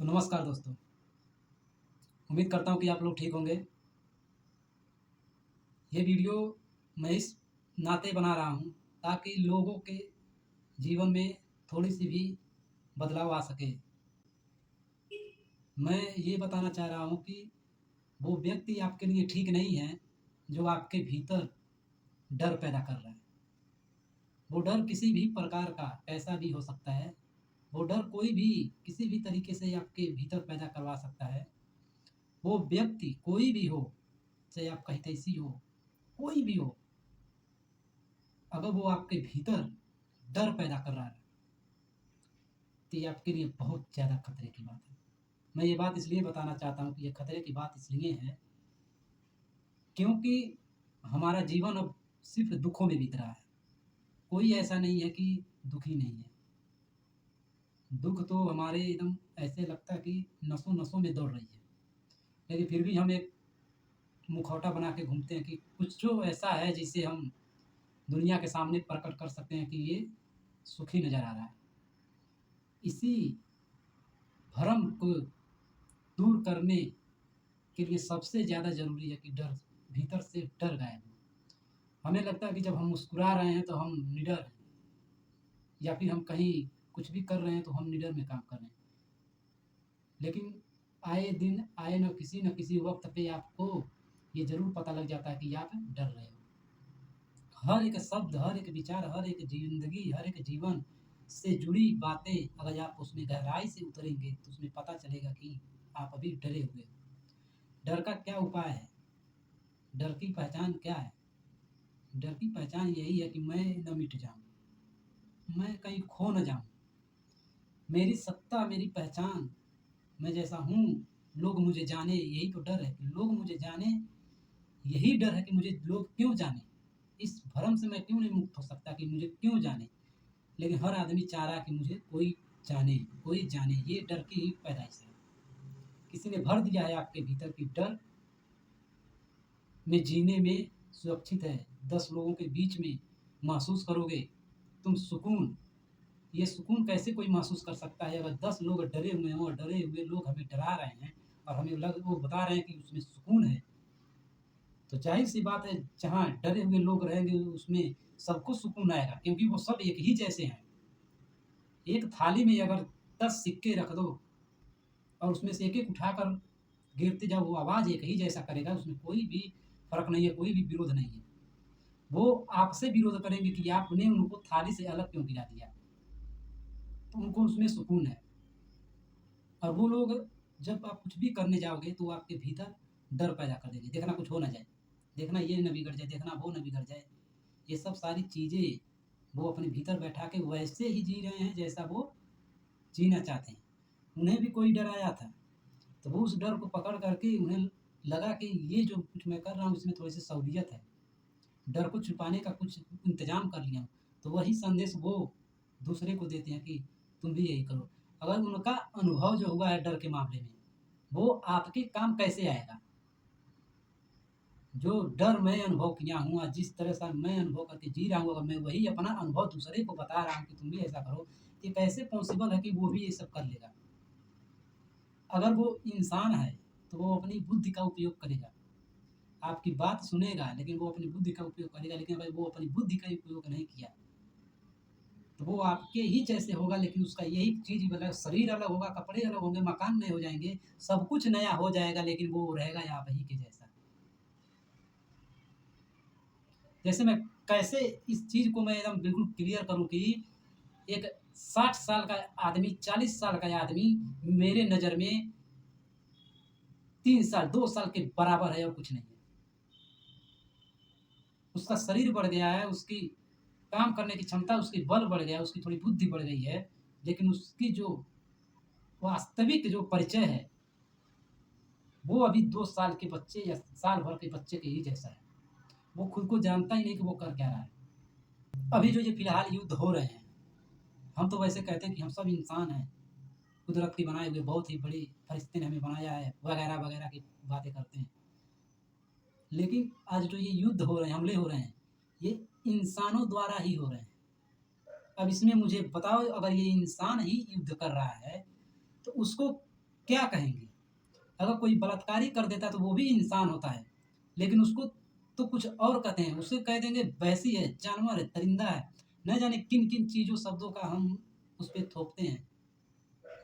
तो नमस्कार दोस्तों। उम्मीद करता हूँ कि आप लोग ठीक होंगे। ये वीडियो मैं इस नाते बना रहा हूँ ताकि लोगों के जीवन में थोड़ी-सी भी बदलाव आ सके। मैं ये बताना चाह रहा हूँ कि वो व्यक्ति आपके लिए ठीक नहीं है, जो आपके भीतर डर पैदा कर रहा है। वो डर किसी भी प्रकार का कैसा भी हो सकता है। वो डर कोई भी किसी भी तरीके से आपके भीतर पैदा करवा सकता है। वो व्यक्ति कोई भी हो, चाहे आपका हितैषी हो, कोई भी हो, अगर वो आपके भीतर डर पैदा कर रहा है, तो ये आपके लिए बहुत ज़्यादा खतरे की बात है। मैं ये बात इसलिए बताना चाहता हूँ कि ये खतरे की बात इसलिए है, क्योंकि हमारा जीवन अब सिर्फ़ दुखों में बीत रहा है। कोई ऐसा नहीं है कि दुखी नहीं है। दुःख तो हमारे एकदम ऐसे लगता है कि नसों-नसों में दौड़ रही है। लेकिन फिर भी हम एक मुखौटा बना के घूमते हैं कि कुछ जो ऐसा है जिसे हम दुनिया के सामने प्रकट कर सकते हैं कि ये सुखी नज़र आ रहा है। इसी भ्रम को दूर करने के लिए सबसे ज़्यादा ज़रूरी है कि डर भीतर से डर गायब हो। हमें लगता है कि जब हम मुस्कुरा रहे हैं तो हम निडर हैं, या फिर हम कहीं कुछ भी कर रहे हैं तो हम निडर में काम कर रहे हैं। लेकिन आए दिन आए न किसी वक़्त पे आपको ये ज़रूर पता लग जाता है कि आप डर रहे हो। हर एक शब्द, हर एक विचार, हर एक ज़िंदगी, हर एक जीवन से जुड़ी बातें अगर आप उसमें गहराई से उतरेंगे तो उसमें पता चलेगा कि आप अभी डरे हुए हो। डर का क्या उपाय है? डर की पहचान क्या है? डर की पहचान यही है कि मैं न मिट जाऊँ, मैं कहीं खो न जाऊँ। मेरी सत्ता, मेरी पहचान, मैं जैसा हूँ, लोग मुझे जाने, यही तो डर है कि लोग मुझे जाने, यही डर है कि मुझे लोग क्यों जाने? इस भ्रम से मैं क्यों नहीं मुक्त हो सकता कि मुझे क्यों जाने? लेकिन हर आदमी चाह रहा है कि मुझे कोई जाने, ये डर की ही पैदाइश है। किसी ने भर दिया है आपके भीतर कि डर में जीने में सुरक्षित है। 10 लोगों के बीच में महसूस करोगे तुम सुकून। ये सुकून कैसे कोई महसूस कर सकता है अगर 10 लोग डरे हुए हों और डरे हुए लोग हमें डरा रहे हैं और वो बता रहे हैं कि उसमें सुकून है। तो ज़ाहिर-सी बात है, जहाँ डरे हुए लोग रहेंगे उसमें सबको सुकून आएगा, क्योंकि वो सब एक ही जैसे हैं। एक थाली में अगर 10 सिक्के रख दो और उसमें से एक-एक उठाकर गिरते जाओ, वो आवाज़ एक ही जैसा करेगा, उसमें कोई भी फ़र्क नहीं है, कोई भी विरोध नहीं है। वो आपसे विरोध करेंगे कि आपने उनको थाली से अलग क्यों गिरा दिया, तो उनको उसमें सुकून है। और वो लोग जब आप कुछ भी करने जाओगे तो वो आपके भीतर डर पैदा कर देंगे, देखना कुछ हो ना जाए, देखना ये ना बिगड़ जाए, देखना वो ना बिगड़ जाए। ये सब सारी चीज़ें वो अपने भीतर बैठा के वैसे ही जी रहे हैं जैसा वो जीना चाहते हैं। उन्हें भी कोई डराया था, तो वो उस डर को पकड़ करके उन्हें लगा कि ये जो कुछ मैं कर रहा हूँ इसमें थोड़ी-सी सहूलियत है। डर को छुपाने का कुछ इंतज़ाम कर लिया हूँ, तो वही संदेश वो दूसरे को देते हैं कि तुम भी यही करो। अगर उनका अनुभव जो हुआ है डर के मामले में, वो आपके काम कैसे आएगा? जो डर मैं अनुभव किया हूँ और जिस तरह से मैं अनुभव करके जी रहा हूँ, अगर मैं वही अपना अनुभव दूसरे को बता रहा हूँ कि तुम भी ऐसा करो, ये कैसे पॉसिबल है कि वो भी ये सब कर लेगा? अगर वो इंसान है, तो वो अपनी बुद्धि का उपयोग करेगा। आपकी बात सुनेगा, लेकिन वो अपनी बुद्धि का उपयोग करेगा, लेकिन अगर वो अपनी बुद्धि का उपयोग नहीं किया, तो वो आपके ही जैसे होगा, लेकिन उसका यही चीज़ अलग, शरीर अलग होगा, कपड़े अलग होंगे, मकान नए हो जाएँगे, सब कुछ नया हो जाएगा, लेकिन वो रहेगा आप ही के जैसा। जैसे मैं कैसे इस चीज़ को मैं एकदम बिल्कुल क्लियर करूँ कि एक 60 साल का आदमी, 40 साल का आदमी मेरे नज़र में 3 साल, 2 साल के बराबर है और कुछ नहीं है। उसका शरीर बढ़ गया है, उसकी काम करने की क्षमता, उसकी बल बढ़ गया है, उसकी थोड़ी बुद्धि बढ़ गई है, लेकिन उसकी जो वास्तविक जो परिचय है, वो अभी 2 साल के बच्चे या साल भर के बच्चे के ही जैसा है। वो खुद को जानता ही नहीं कि वो कर क्या रहा है। अभी जो ये फ़िलहाल युद्ध हो रहे हैं, हम तो वैसे कहते हैं कि हम सब इंसान हैं, कुदरत के बनाए हुए, बहुत ही बड़ी फरिश्ते ने हमें बनाया है, वगैरह-वगैरह की बातें करते हैं। लेकिन आज जो ये युद्ध हो रहे हैं, हमले हो रहे हैं, ये इंसानों द्वारा ही हो रहे हैं। अब इसमें मुझे बताओ, अगर ये इंसान ही युद्ध कर रहा है, तो उसको क्या कहेंगे? अगर कोई बलात्कारी कर देता है तो वो भी इंसान होता है, लेकिन उसको तो कुछ और कहते हैं, उसे कह देंगे वैसी है, जानवर है, दरिंदा है, न जाने किन-किन चीज़ों शब्दों का हम उस पे थोपते हैं।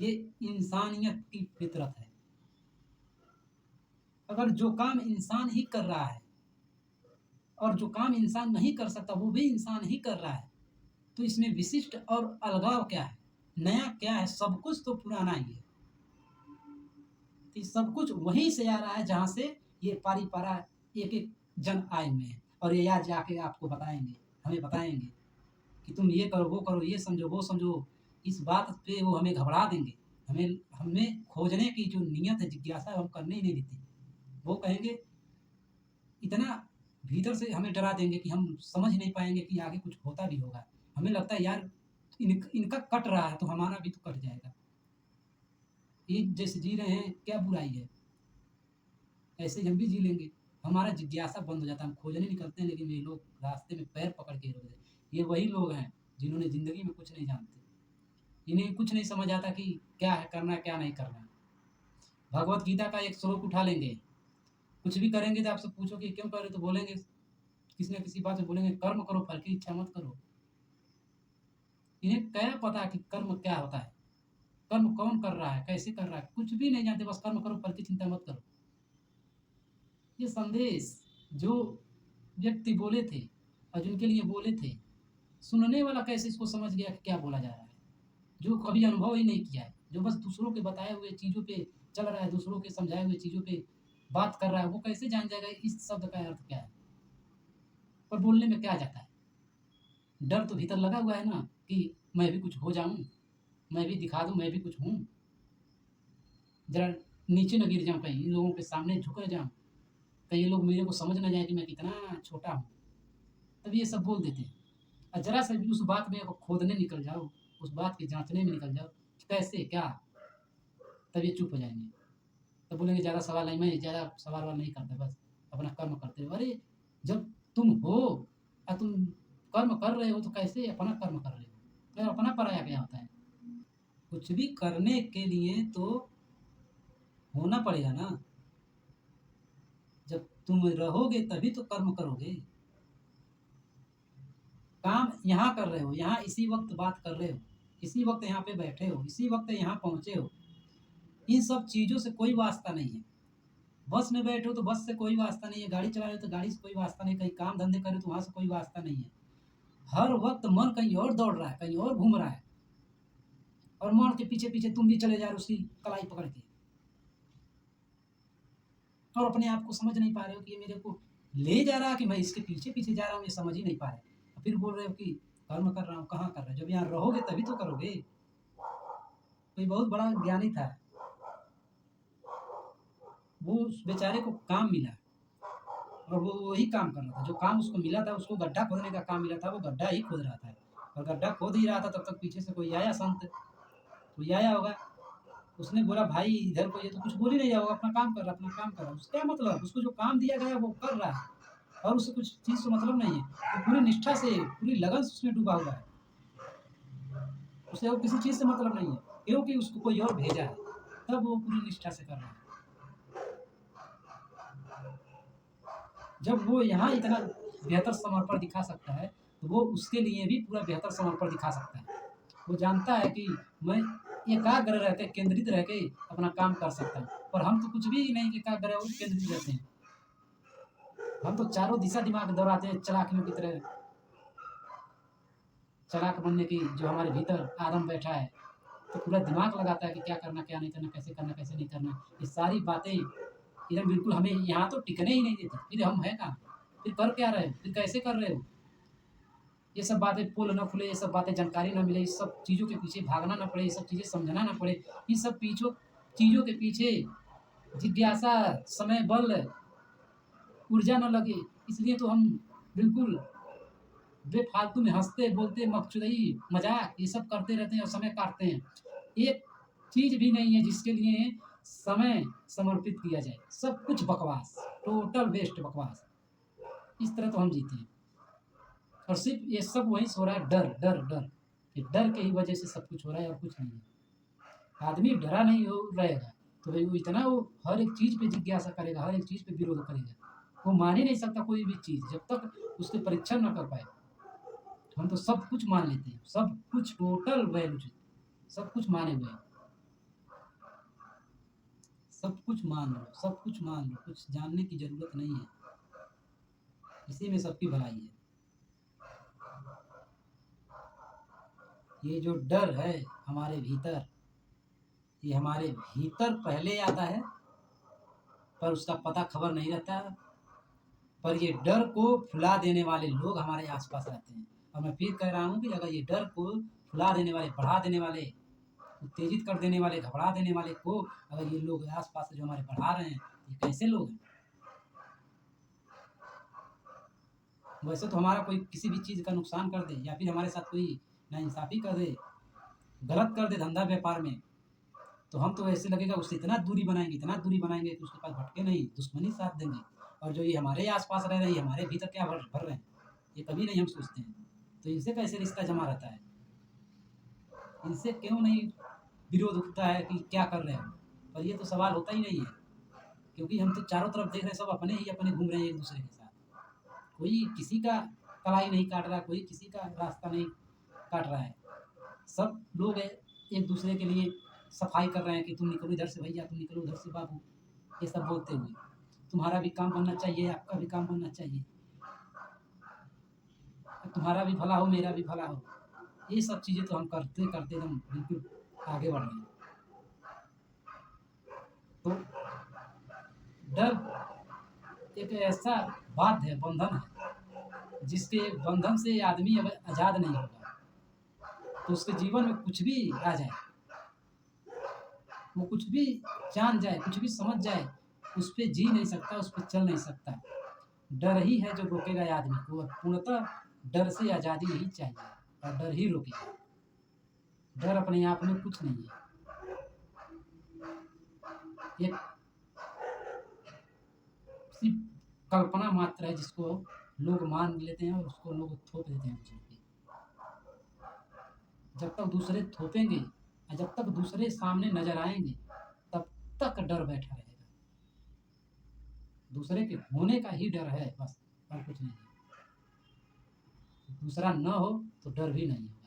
ये इंसानियत की फितरत है। अगर जो काम इंसान ही कर रहा है और जो काम इंसान नहीं कर सकता वो भी इंसान ही कर रहा है, तो इसमें विशिष्ट और अलगाव क्या है? नया क्या है? सब कुछ तो पुराना ही है। तो ये सब कुछ वहीं से आ रहा है जहाँ से ये पारी-पारा एक-एक जन आए हुए हैं और ये यहाँ जाके आपको बताएँगे, हमें बताएँगे कि तुम ये करो, वो करो, ये समझो, वो समझो। इस बात पे वो हमें घबरा देंगे। हमें हमें खोजने की जो नियत है, जिज्ञासा है, वो हम करने ही नहीं देते। वो कहेंगे इतना भीतर से हमें डरा देंगे कि हम समझ नहीं पाएँगे कि आगे कुछ होता भी होगा। हमें लगता है यार इनका कट रहा है तो हमारा भी तो कट जाएगा। ये जैसे जी रहे हैं क्या बुराई है? ऐसे ही हम भी जी लेंगे। हमारा जिज्ञासा बंद हो जाता है, हम खोजने निकलते हैं लेकिन ये लोग रास्ते में पैर पकड़ के रोक देते। ये वही लोग हैं जिन्होंने ज़िंदगी में कुछ नहीं जानते। इन्हें कुछ नहीं समझ आता कि क्या है करना है, क्या नहीं करना है। भगवत गीता का एक श्लोक उठा लेंगे, कुछ भी करेंगे तो आपसे पूछो कि क्यों कर रहे हो? तो बोलेंगे किसी न किसी बात में बोलेंगे कर्म करो, फल की इच्छा मत करो। इन्हें क्या पता कि कर्म क्या होता है? कर्म कौन कर रहा है? कैसे कर रहा है? कुछ भी नहीं जानते, बस कर्म करो, फल की चिंता मत करो। ये संदेश जो व्यक्ति बोले थे और जिनके लिए बोले थे, सुनने वाला कैसे इसको समझ गया कि क्या बोला जा रहा है? जो कभी अनुभव ही नहीं किया है, जो बस दूसरों के बताए हुए चीज़ों पे चल रहा है, दूसरों के समझाए हुए चीज़ों पे बात कर रहा है, वो कैसे जान जाएगा इस शब्द का अर्थ क्या है? और बोलने में क्या जाता है? डर तो भीतर लगा हुआ है ना कि मैं भी कुछ हो जाऊँ, मैं भी दिखा दूँ मैं भी कुछ हूँ, ज़रा नीचे ना गिर जाऊँ कहीं, इन लोगों के सामने झुक ना जाऊँ, कहीं ये लोग मेरे को समझ ना जाएँ कि मैं कितना छोटा हूँ। तब ये सब बोल देते हैं। और ज़रा-सा भी उस बात में खोदने निकल जाओ, उस बात के जाँचने में निकल जाओ, कि कैसे क्या? तब ये चुप हो जाएँगे। तब बोलेंगे ज़्यादा सवाल नहीं, मैं ज़्यादा सवाल-ववाल नहीं करता, बस अपना कर्म करते रहो। अरे! जब तुम हो और तुम कर्म कर रहे हो तो कैसे अपना कर्म कर रहे हो? तो अपना पराया क्या होता है? कुछ भी करने के लिए तो होना पड़ेगा ना। जब तुम रहोगे तभी तो कर्म करोगे। काम यहाँ कर रहे हो, यहाँ इसी वक़्त बात कर रहे हो, इसी वक़्त यहाँ पे बैठे हो, इसी वक़्त यहाँ पहुँचे हो। इन सब चीज़ों से कोई वास्ता नहीं है। बस में बैठे हो तो बस से कोई वास्ता नहीं है, गाड़ी चला रहे हो तो गाड़ी से कोई वास्ता नहीं, कहीं काम धंधे कर रहे हो तो वहाँ से कोई वास्ता नहीं है। हर वक़्त मन कहीं और दौड़ रहा है, कहीं और घूम रहा है और मन के पीछे-पीछे तुम भी चले जा रहे हो उसी कलाई पकड़ के और अपने आप को समझ नहीं पा रहे हो कि ये मेरे को ले जा रहा है कि मैं इसके पीछे-पीछे जा रहा हूँ, ये समझ ही नहीं पा रहे। फिर बोल रहे हो कि कर्म कर रहा हूँ, कहाँ कर रहे हो? जब यहाँ रहोगे तभी तो करोगे। कोई बहुत बड़ा ज्ञानी था, वो उस बेचारे को काम मिला और वो वही काम कर रहा था। जो काम उसको मिला था, उसको गड्ढा खोदने का काम मिला था, वो गड्ढा ही खोद रहा था और गड्ढा खोद ही रहा था तब तक पीछे से कोई आया संत, कोई आया होगा। उसने बोला भाई इधर को, ये तो कुछ बोल ही नहीं रहा होगा, अपना काम कर रहा है, अपना काम कर रहा है। उसका क्या मतलब? उसको जो काम दिया गया है वो कर रहा है और उससे कुछ चीज़ से मतलब नहीं है। वो पूरी निष्ठा से, पूरी लगन से उसमें डूबा हुआ है। उसे और किसी चीज़ से मतलब नहीं है, क्योंकि उसको कोई और भेजा है, तब वो पूरी निष्ठा से कर रहा है। जब वो यहाँ इतना बेहतर समर्पण दिखा सकता है, तो वो उसके लिए भी पूरा बेहतर समर्पण दिखा सकता है। वो जानता है कि मैं एकाग्र रह के, केंद्रित रह के अपना काम कर सकता हूँ और हम तो कुछ भी नहीं एकाग्र और केंद्रित रहते हैं। हम तो चारों दिशा दिमाग दौड़ाते हैं चालाकियों की तरह। चालाक बनने की जो हमारे भीतर आदम बैठा है, तो पूरा दिमाग लगाता है कि क्या करना, क्या नहीं करना, कैसे नहीं करना। ये सारी बातें एकदम बिल्कुल हमें यहाँ तो टिकने ही नहीं देती। फिर हम हैं कहाँ? फिर कर क्या रहे हो? फिर कैसे कर रहे हो? ये सब बातें पोल ना खुले, ये सब बातें जानकारी ना मिले, इस सब चीज़ों के पीछे भागना ना पड़े, ये सब चीज़ें समझना ना पड़े, इन सब पीछों चीज़ों के पीछे जिज्ञासा, समय, बल, ऊर्जा ना लगे, इसलिए तो हम बिल्कुल बेफ़ालतू में हँसते, बोलते, मखचुदई, मज़ाक ये सब करते रहते हैं और समय काटते हैं। एक चीज़ भी नहीं है जिसके लिए समय समर्पित किया जाए, सब कुछ बकवास, टोटल वेस्ट बकवास। इस तरह तो हम जीते हैं और सिर्फ़ ये सब वहीं से हो रहा है डर, डर, डर। ये डर के ही वजह से सब कुछ हो रहा है और कुछ नहीं है। आदमी डरा नहीं हो रहेगा, तो भाई वो इतना वो हर एक चीज़ पे जिज्ञासा करेगा, हर एक चीज़ पे विरोध करेगा। वो मान ही नहीं सकता कोई भी चीज़ जब तक उसके परीक्षण ना कर पाए। हम तो सब कुछ मान लेते हैं, सब कुछ टोटल वैल्यू सब कुछ माने हुए हैं। सब कुछ मान लो, सब कुछ मान लो, कुछ जानने की ज़रूरत नहीं है। इसी में सबकी भलाई है। ये जो डर है हमारे भीतर, ये हमारे भीतर पहले आता है, पर उसका पता खबर नहीं रहता। पर ये डर को फुला देने वाले लोग हमारे आस-पास रहते हैं। और मैं फिर कह रहा हूँ कि अगर ये डर को फुला देने वाले, बढ़ा देने वाले, उत्तेजित कर देने वाले, घबरा देने वाले को अगर ये लोग आस-पास जो हमारे बढ़ा रहे हैं, ये कैसे लोग हैं? वैसे तो हमारा कोई किसी भी चीज़ का नुकसान कर दे या फिर हमारे साथ कोई नाइंसाफ़ी कर दे, गलत कर दे धंधा व्यापार में, तो हम तो ऐसे लगेगा उससे इतना दूरी बनाएँगे कि उसके पास भटके नहीं, दुश्मनी साध देंगे। और जो ये हमारे आस-पास रह रहे हैं, ये हमारे भीतर क्या भर भर रहे हैं, ये कभी नहीं हम सोचते हैं। तो इनसे कैसे रिश्ता जमा रहता है? इनसे क्यों नहीं विरोध उठता है कि क्या कर रहे हो? पर ये तो सवाल होता ही नहीं है, क्योंकि हम तो चारों तरफ देख रहे हैं, सब अपने ही अपने घूम रहे हैं एक-दूसरे के साथ। कोई किसी का कलाई नहीं काट रहा, कोई किसी का रास्ता नहीं काट रहा है। सब लोग एक-दूसरे के लिए सफाई कर रहे हैं कि तुम निकलो इधर से भैया, तुम निकलो उधर से बाबू, ये सब बोलते हुए। तुम्हारा भी काम बनना चाहिए, आपका भी काम बनना चाहिए। तुम्हारा भी भला हो, मेरा भी भला हो। ये सब चीज़ें तो हम करते-करते एकदम बिल्कुल आगे बढ़ रहे हैं। तो डर एक ऐसा बाध्य है, बंधन है, जिसके बंधन से आदमी अगर आज़ाद नहीं होगा, तो उसके जीवन में कुछ भी आ जाए, वो कुछ भी जान जाए, कुछ भी समझ जाए, उस पे जी नहीं सकता, उस पे चल नहीं सकता। डर ही है जो रोकेगा आदमी को, और पूर्णतः डर से आज़ादी ही चाहिए और डर ही रोकेगा। डर अपने आप में कुछ नहीं है। एक सिर्फ़ कल्पना मात्र है जिसको लोग मान लेते हैं और उसको लोग थोप देते हैं दूसरे पे। जब तक दूसरे थोपेंगे और जब तक दूसरे सामने नज़र आएँगे, तब तक डर बैठा रहेगा। दूसरे के होने का ही डर है बस, और कुछ नहीं है। दूसरा न हो तो डर भी नहीं है।